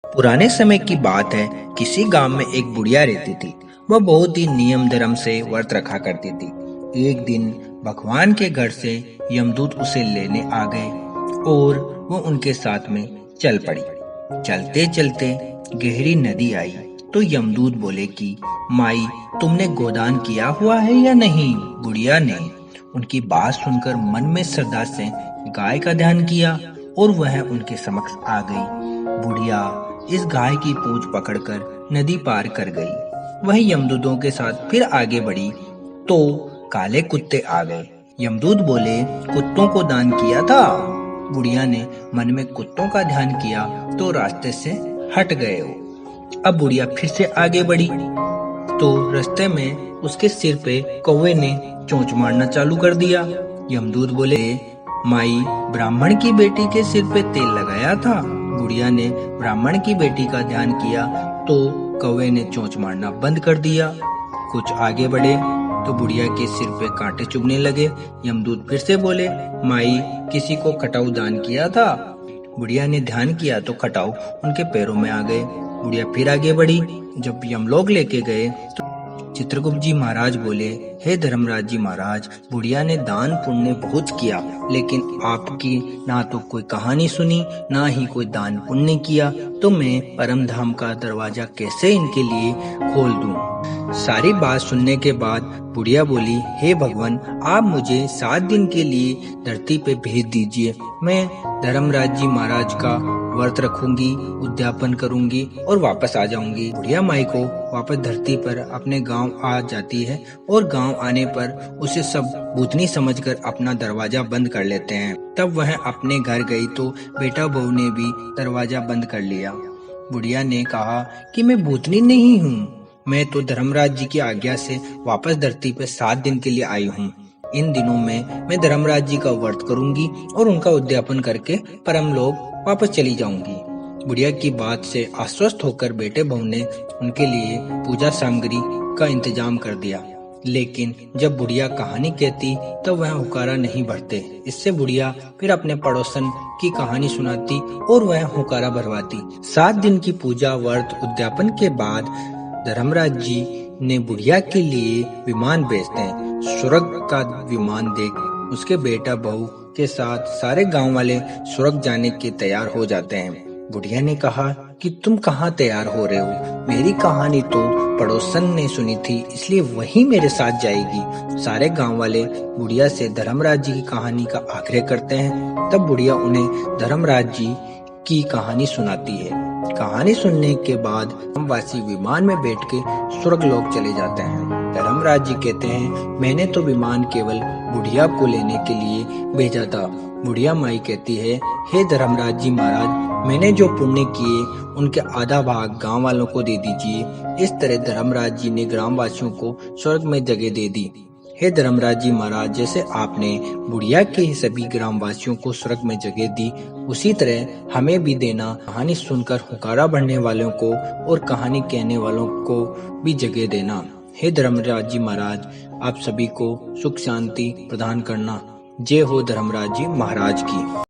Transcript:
पुराने समय की बात है। किसी गांव में एक बुढ़िया रहती थी। वह बहुत ही नियम धर्म से व्रत रखा करती थी। एक दिन भगवान के घर से यमदूत उसे लेने आ गए और वो उनके साथ में चल पड़ी। चलते चलते गहरी नदी आई तो यमदूत बोले कि माई, तुमने गोदान किया हुआ है या नहीं? बुढ़िया ने उनकी बात सुनकर मन में श्रद्धा से गाय का ध्यान किया और वह उनके समक्ष आ गई। बुढ़िया इस गाय की पूंछ पकड़कर नदी पार कर गई। वह यमदूतों के साथ फिर आगे बढ़ी तो काले कुत्ते आ गए। यमदूत बोले, कुत्तों को दान किया था? बुढ़िया ने मन में कुत्तों का ध्यान किया तो रास्ते से हट गए। अब बुढ़िया फिर से आगे बढ़ी तो रास्ते में उसके सिर पे कौवे ने चोंच मारना चालू कर दिया। यमदूत बोले, माई, ब्राह्मण की बेटी के सिर पे तेल लगाया था? बुढ़िया ने ब्राह्मण की बेटी का ध्यान किया तो कौवे ने चोंच मारना बंद कर दिया। कुछ आगे बढ़े तो बुढ़िया के सिर पे कांटे चुभने लगे। यमदूत फिर से बोले, माई, किसी को खटाऊ दान किया था? बुढ़िया ने ध्यान किया तो खटाऊ उनके पैरों में आ गए। बुढ़िया फिर आगे बढ़ी। जब यमलोक लेके गए तो चित्रगुप्त जी महाराज बोले, हे धर्मराज जी महाराज, बुढ़िया ने दान पुण्य बहुत किया, लेकिन आपकी ना तो कोई कहानी सुनी ना ही कोई दान पुण्य किया, तो मैं परम धाम का दरवाजा कैसे इनके लिए खोल दूं? सारी बात सुनने के बाद बुढ़िया बोली, हे भगवान, आप मुझे 7 दिन के लिए धरती पे भेज दीजिए। मैं धर्मराज जी महाराज का व्रत रखूंगी, उद्यापन करूंगी और वापस आ जाऊंगी। बुढ़िया माई को वापस धरती पर अपने गांव आ जाती है और गांव आने पर उसे सब भूतनी समझकर अपना दरवाजा बंद कर लेते हैं। तब वह अपने घर गई तो बेटा बहू ने भी दरवाजा बंद कर लिया। बुढ़िया ने कहा कि मैं भूतनी नहीं हूँ, मैं तो धर्मराज जी की आज्ञा से वापस धरती पर 7 दिन के लिए आई हूँ। इन दिनों में मैं धर्मराज जी का व्रत करूंगी और उनका उद्यापन करके परम लोक वापस चली जाऊंगी। बुढ़िया की बात से आश्वस्त होकर बेटे बहू ने उनके लिए पूजा सामग्री का इंतजाम कर दिया। लेकिन जब बुढ़िया कहानी कहती तब वह हुकारा नहीं भरते। इससे बुढ़िया फिर अपने पड़ोसन की कहानी सुनाती और वह हुकारा भरवाती। 7 दिन की पूजा व्रत उद्यापन के बाद धर्मराज जी ने बुढ़िया के लिए विमान भेजते हैं। स्वर्ग का विमान देख उसके बेटा बहू के साथ सारे गांव वाले स्वर्ग जाने के तैयार हो जाते हैं। बुढ़िया ने कहा कि तुम कहाँ तैयार हो रहे हो? मेरी कहानी तो पड़ोसन ने सुनी थी, इसलिए वही मेरे साथ जाएगी। सारे गांव वाले बुढ़िया से धर्मराज जी की कहानी का आग्रह करते हैं। तब बुढ़िया उन्हें धर्मराज जी की कहानी सुनाती है। कहानी सुनने के बाद ग्रामवासी विमान में बैठ के स्वर्ग लोक चले जाते हैं। धर्मराज जी कहते हैं, मैंने तो विमान केवल बुढ़िया को लेने के लिए भेजा था। बुढ़िया माई कहती है, हे धर्मराज जी महाराज, मैंने जो पुण्य किए उनके आधा भाग गांव वालों को दे दीजिए। इस तरह धर्मराज जी ने ग्रामवासियों को स्वर्ग में जगह दे दी। हे धर्मराज जी महाराज, जैसे आपने बुढ़िया के सभी ग्रामवासियों को स्वर्ग में जगह दी, उसी तरह हमें भी देना। कहानी सुनकर हुकारा भरने वालों को और कहानी कहने वालों को भी जगह देना। हे धर्मराज जी महाराज, आप सभी को सुख शांति प्रदान करना। जय हो धर्मराज जी महाराज की।